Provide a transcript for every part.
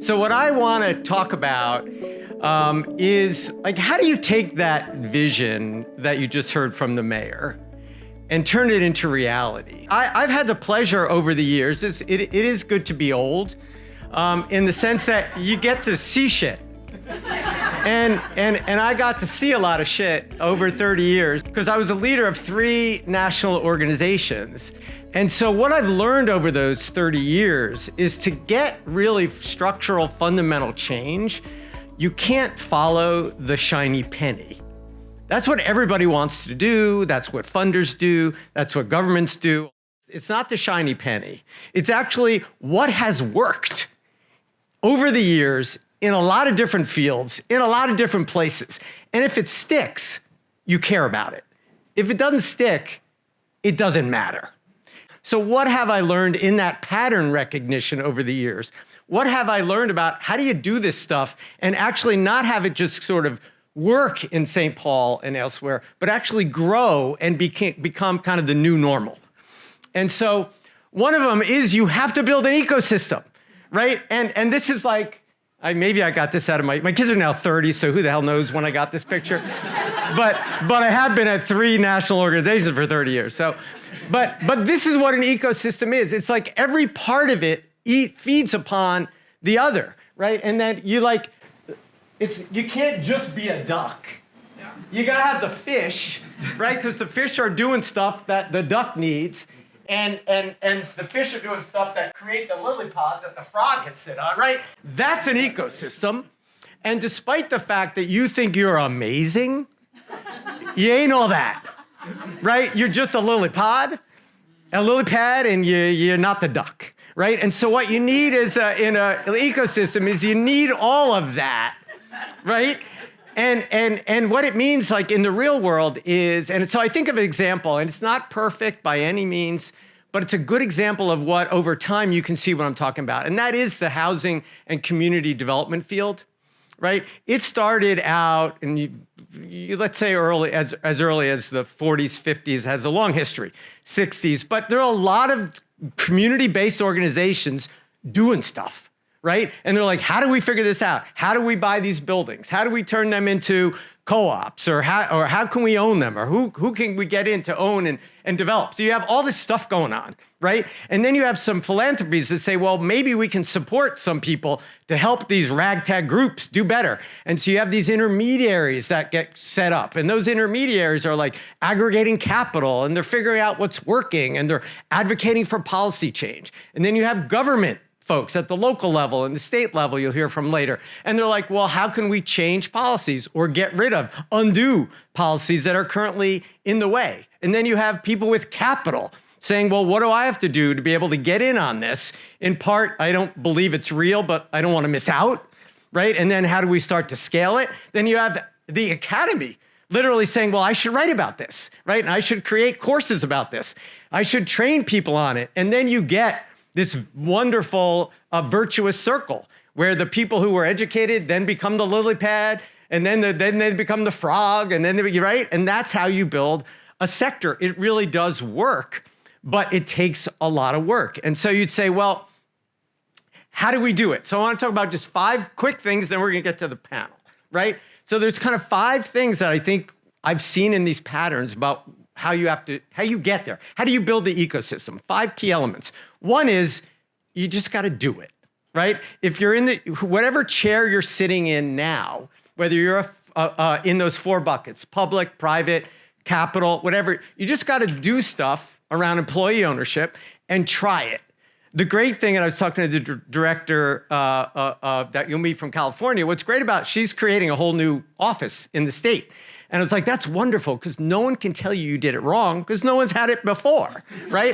So what I want to talk about is like, how do you take that vision that you just heard from the mayor and turn it into reality? I've had the pleasure over the years, it is good to be old, in the sense that you get to see shit. And I got to see a lot of shit over 30 years because I was a leader of 3 national organizations. And so what I've learned over those 30 years is to get really structural, fundamental change, you can't follow the shiny penny. That's what everybody wants to do. That's what funders do. That's what governments do. It's not the shiny penny. It's actually what has worked over the years in a lot of different fields, in a lot of different places. And if it sticks, you care about it. If it doesn't stick, it doesn't matter. So what have I learned in that pattern recognition over the years? What have I learned about how do you do this stuff and actually not have it just sort of work in St. Paul and elsewhere, but actually grow and become kind of the new normal? And so one of them is you have to build an ecosystem, right? And this is like, maybe I got this out of my kids are now 30, so who the hell knows when I got this picture? but I have been at 3 national organizations for 30 years. So, but this is what an ecosystem is. It's like every part of it feeds upon the other, right? And then you can't just be a duck. You gotta have the fish, right? Because the fish are doing stuff that the duck needs. And the fish are doing stuff that create the lily pods that the frog can sit on, right? That's an ecosystem. And despite the fact that you think you're amazing, you ain't all that, right? You're just a lily pad, and you're not the duck, right? And so what you need is in an ecosystem is you need all of that, right? And what it means, like in the real world is, and so I think of an example, and it's not perfect by any means, but it's a good example of what over time you can see what I'm talking about. And that is the housing and community development field, right? It started out, and let's say as early as the 40s, 50s, has a long history, 60s, but there are a lot of community-based organizations doing stuff. Right? And they're like, how do we figure this out? How do we buy these buildings? How do we turn them into co-ops? Or how can we own them? Or who can we get in to own and develop? So you have all this stuff going on, right? And then you have some philanthropies that say, well, maybe we can support some people to help these ragtag groups do better. And so you have these intermediaries that get set up. And those intermediaries are like aggregating capital, and they're figuring out what's working, and they're advocating for policy change. And then you have government folks at the local level and the state level you'll hear from later. And they're like, well, how can we change policies or get rid of, undo policies that are currently in the way? And then you have people with capital saying, well, what do I have to do to be able to get in on this? In part, I don't believe it's real, but I don't want to miss out, right? And then how do we start to scale it? Then you have the academy literally saying, well, I should write about this, right? And I should create courses about this. I should train people on it. And then you get this wonderful virtuous circle where the people who were educated then become the lily pad, and then they become the frog, and then right? And that's how you build a sector. It really does work, but it takes a lot of work. And so you'd say, well, how do we do it? So I want to talk about just 5 quick things, then we're going to get to the panel, right? So there's kind of 5 things that I think I've seen in these patterns about how you get there. How do you build the ecosystem? 5 key elements. One is you just got to do it, right? If you're in whatever chair you're sitting in now, whether you're in those 4 buckets, public, private, capital, whatever, you just got to do stuff around employee ownership and try it. The great thing, and I was talking to the director that you'll meet from California, what's great about, she's creating a whole new office in the state. And I was like, that's wonderful, because no one can tell you did it wrong, because no one's had it before, right?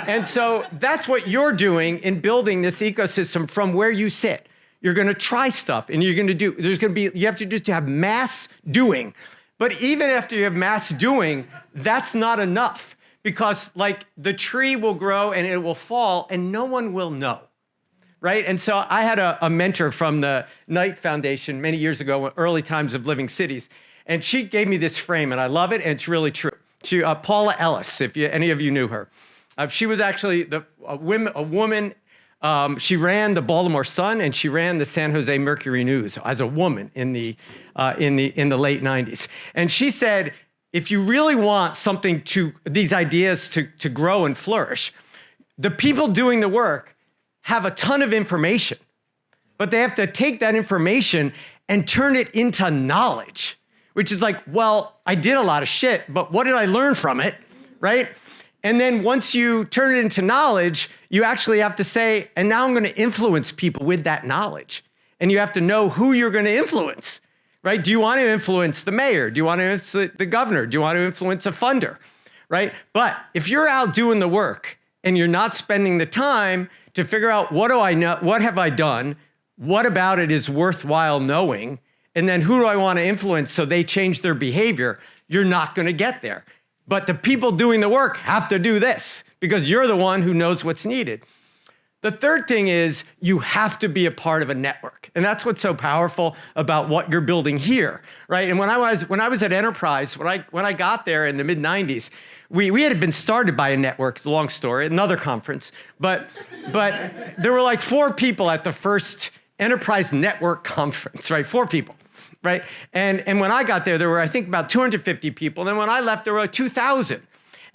And so that's what you're doing in building this ecosystem from where you sit. You're going to try stuff, and you're going to do, you have to just have mass doing. But even after you have mass doing, that's not enough, because like the tree will grow and it will fall, and no one will know. Right? And so I had a mentor from the McKnight Foundation many years ago, early times of Living Cities. And she gave me this frame, and I love it, and it's really true. Paula Ellis, if any of you knew her. She was actually a woman She ran the Baltimore Sun and she ran the San Jose Mercury News as a woman in the late 90s. And she said, if you really want these ideas to grow and flourish, the people doing the work have a ton of information, but they have to take that information and turn it into knowledge, which is like, well, I did a lot of shit, but what did I learn from it, right? And then once you turn it into knowledge, you actually have to say, and now I'm going to influence people with that knowledge. And you have to know who you're going to influence, right? Do you want to influence the mayor? Do you want to influence the governor? Do you want to influence a funder, right? But if you're out doing the work and you're not spending the time to figure out what do I know, what have I done, what about it is worthwhile knowing, and then who do I want to influence so they change their behavior, you're not going to get there. But the people doing the work have to do this because you're the one who knows what's needed. The third thing is you have to be a part of a network. And that's what's so powerful about what you're building here, right? And when I was at Enterprise, when I got there in the mid-90s, we had been started by a network. It's a long story, another conference. But there were like 4 people at the first Enterprise Network conference, right? 4 people. Right? And when I got there, there were, I think, about 250 people. And then when I left, there were like 2,000.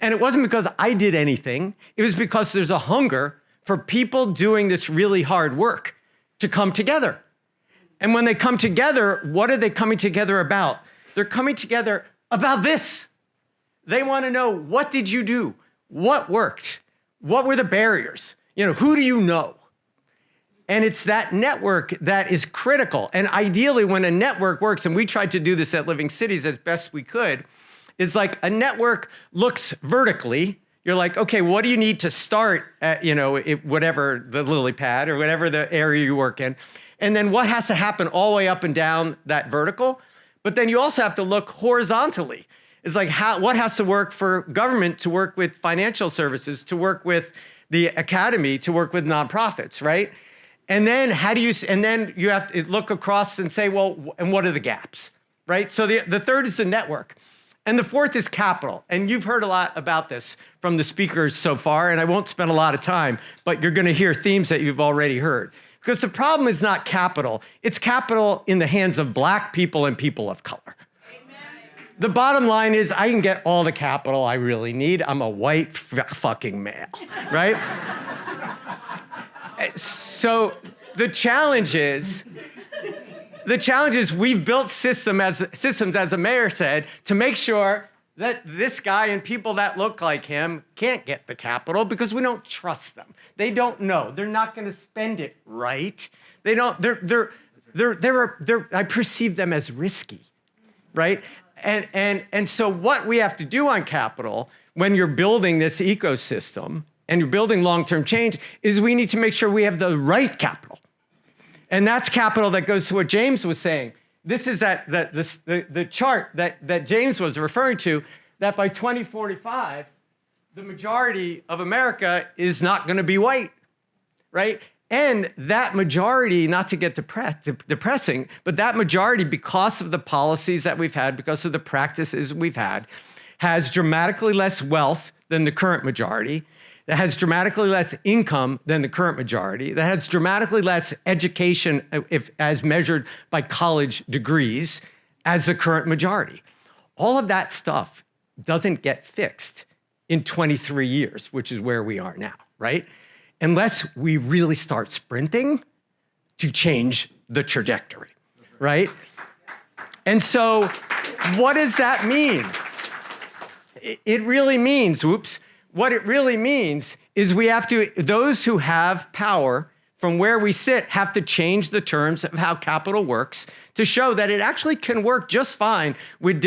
And it wasn't because I did anything. It was because there's a hunger for people doing this really hard work to come together. And when they come together, what are they coming together about? They're coming together about this. They want to know, what did you do? What worked? What were the barriers? Who do you know? And it's that network that is critical. And ideally, when a network works, and we tried to do this at Living Cities as best we could, is like a network looks vertically. You're like, okay, what do you need to start at, whatever the lily pad or whatever the area you work in? And then what has to happen all the way up and down that vertical? But then you also have to look horizontally. It's like, what has to work for government to work with financial services, to work with the academy, to work with nonprofits, right? And then you have to look across and say, well, and what are the gaps, right? So the third is the network. And the fourth is capital. And you've heard a lot about this from the speakers so far, and I won't spend a lot of time, but you're going to hear themes that you've already heard. Because the problem is not capital. It's capital in the hands of Black people and people of color. Amen. The bottom line is I can get all the capital I really need. I'm a white fucking male, right? So the challenge is we've built systems, as the mayor said, to make sure that this guy and people that look like him can't get the capital because we don't trust them. They don't know. They're not going to spend it right. They don't. I perceive them as risky, right? And so what we have to do on capital when you're building this ecosystem and you're building long-term change is we need to make sure we have the right capital. And that's capital that goes to what James was saying. This is the chart that James was referring to, that by 2045, the majority of America is not going to be white, right? And that majority, not to get depressing, but that majority, because of the policies that we've had, because of the practices we've had, has dramatically less wealth than the current majority, that has dramatically less income than the current majority, that has dramatically less education as measured by college degrees as the current majority. All of that stuff doesn't get fixed in 23 years, which is where we are now, right? Unless we really start sprinting to change the trajectory, right? And so what does that mean? It really means, what it really means is those who have power from where we sit have to change the terms of how capital works to show that it actually can work just fine with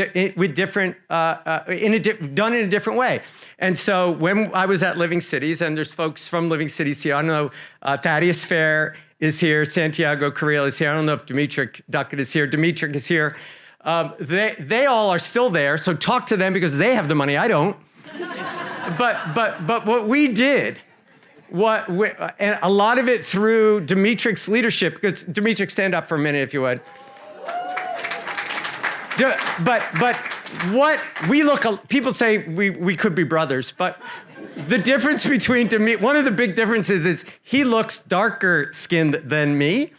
different, done in a different way. And so when I was at Living Cities, and there's folks from Living Cities here, I don't know, Thaddeus Fair is here, Santiago Carril is here, I don't know if Dimitri Duckett is here, Dimitri is here. They all are still there, so talk to them because they have the money, I don't. But what we did, and a lot of it through Dimitri's leadership, because Dimitri, stand up for a minute if you would. But what we people say we could be brothers, but The difference between one of the big differences is he looks darker skinned than me.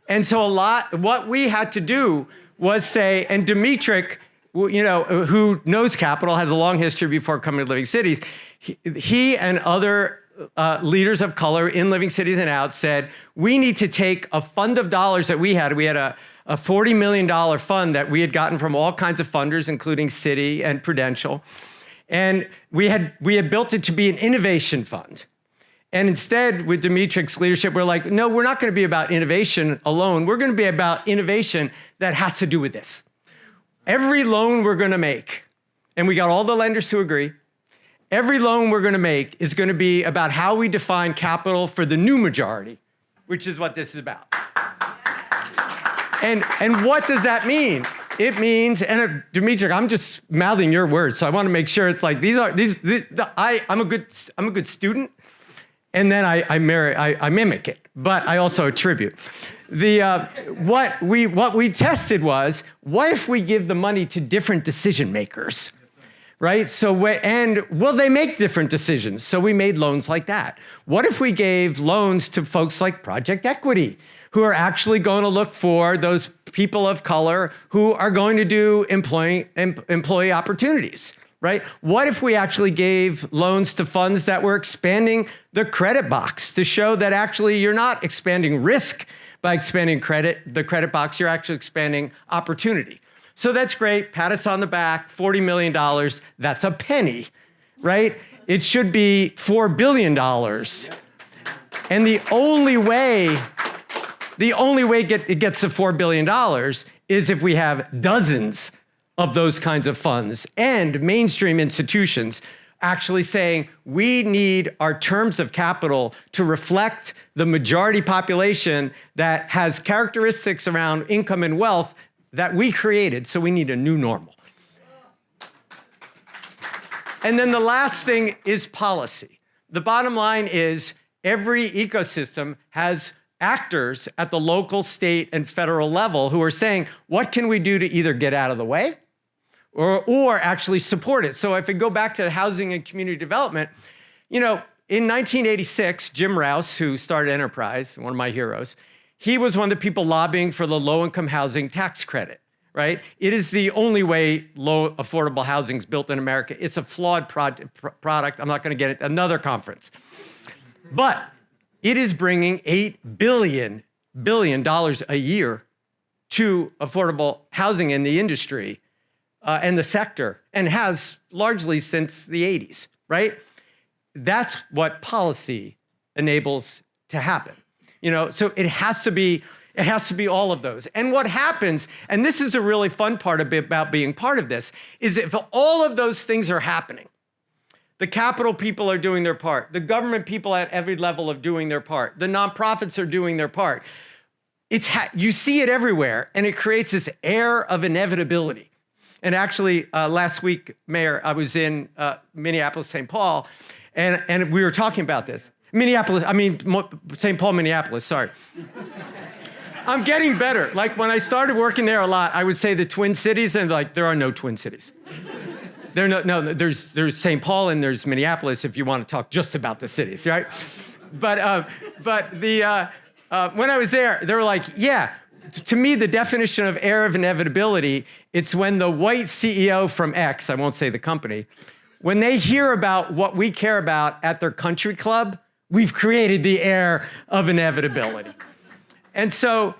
And so what we had to do was say, and Dimitrik, who knows capital, has a long history before coming to Living Cities, he and other leaders of color in Living Cities and out said, we need to take a fund of dollars that we had. We had a $40 million fund that we had gotten from all kinds of funders, including Citi and Prudential. And we had built it to be an innovation fund. And instead, with Dimitrik's leadership, we're like, no, we're not going to be about innovation alone. We're going to be about innovation that has to do with this. Every loan we're going to make, and we got all the lenders who agree, every loan we're going to make is going to be about how we define capital for the new majority, which is what this is about. And what does that mean? It means, and Dimitrik, I'm just mouthing your words, so I want to make sure it's like I'm a good student, and then I mimic it, but I also attribute. What we tested was, what if we give the money to different decision makers, right? And will they make different decisions? So we made loans like that. What if we gave loans to folks like Project Equity, who are actually going to look for those people of color who are going to do employee opportunities, right? What if we actually gave loans to funds that were expanding the credit box to show that actually you're not expanding risk by expanding the credit box, you're actually expanding opportunity. So that's great, pat us on the back, $40 million, that's a penny, right? It should be $4 billion. And the only way it gets to $4 billion is if we have dozens of those kinds of funds and mainstream institutions actually saying, we need our terms of capital to reflect the majority population that has characteristics around income and wealth that we created, so we need a new normal. And then the last thing is policy. The bottom line is every ecosystem has actors at the local, state, and federal level who are saying, what can we do to either get out of the way or actually support it? So if we go back to housing and community development, in 1986, Jim Rouse, who started Enterprise, one of my heroes, he was one of the people lobbying for the low-income housing tax credit, right? It is the only way low affordable housing is built in America. It's a flawed product. I'm not going to get it, another conference. But it is bringing $8 billion a year to affordable housing in the industry and the sector, and has largely since the 80s, right? That's what policy enables to happen. So it has to be all of those. And what happens, and this is a really fun part about being part of this, is if all of those things are happening, the capital people are doing their part. The government people at every level are doing their part. The nonprofits are doing their part. You see it everywhere, and it creates this air of inevitability. And actually, last week, Mayor, I was in Minneapolis, St. Paul, and we were talking about this. St. Paul, Minneapolis, sorry. I'm getting better. Like when I started working there a lot, I would say the Twin Cities, and there are no Twin Cities. There's St. Paul and there's Minneapolis if you want to talk just about the cities, right? But when I was there, they were like, yeah, to me, the definition of air of inevitability, it's when the white CEO from X, I won't say the company, when they hear about what we care about at their country club, we've created the air of inevitability. And so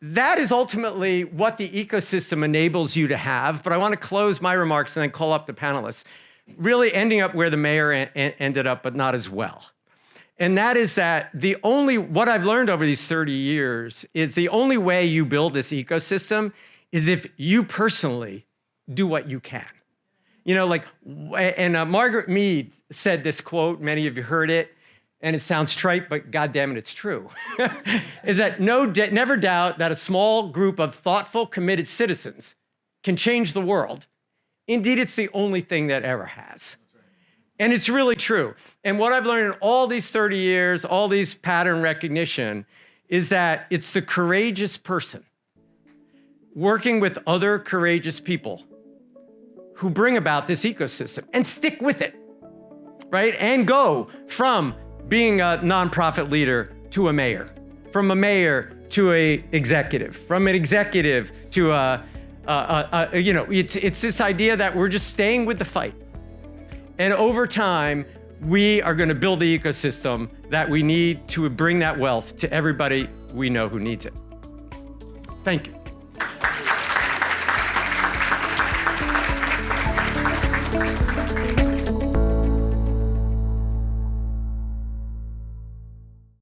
that is ultimately what the ecosystem enables you to have. But I want to close my remarks and then call up the panelists, really ending up where the mayor ended up, but not as well. And that is that what I've learned over these 30 years is the only way you build this ecosystem is if you personally do what you can. Margaret Mead said this quote, many of you heard it, and it sounds trite, but goddamn it, it's true, is that never doubt that a small group of thoughtful, committed citizens can change the world. Indeed, it's the only thing that ever has. And it's really true. And what I've learned in all these 30 years, all these pattern recognition, is that it's the courageous person working with other courageous people who bring about this ecosystem and stick with it. right? And go from being a nonprofit leader to a mayor, from a mayor to a executive, from an executive to it's this idea that we're just staying with the fight. And over time, we are going to build the ecosystem that we need to bring that wealth to everybody we know who needs it. Thank you.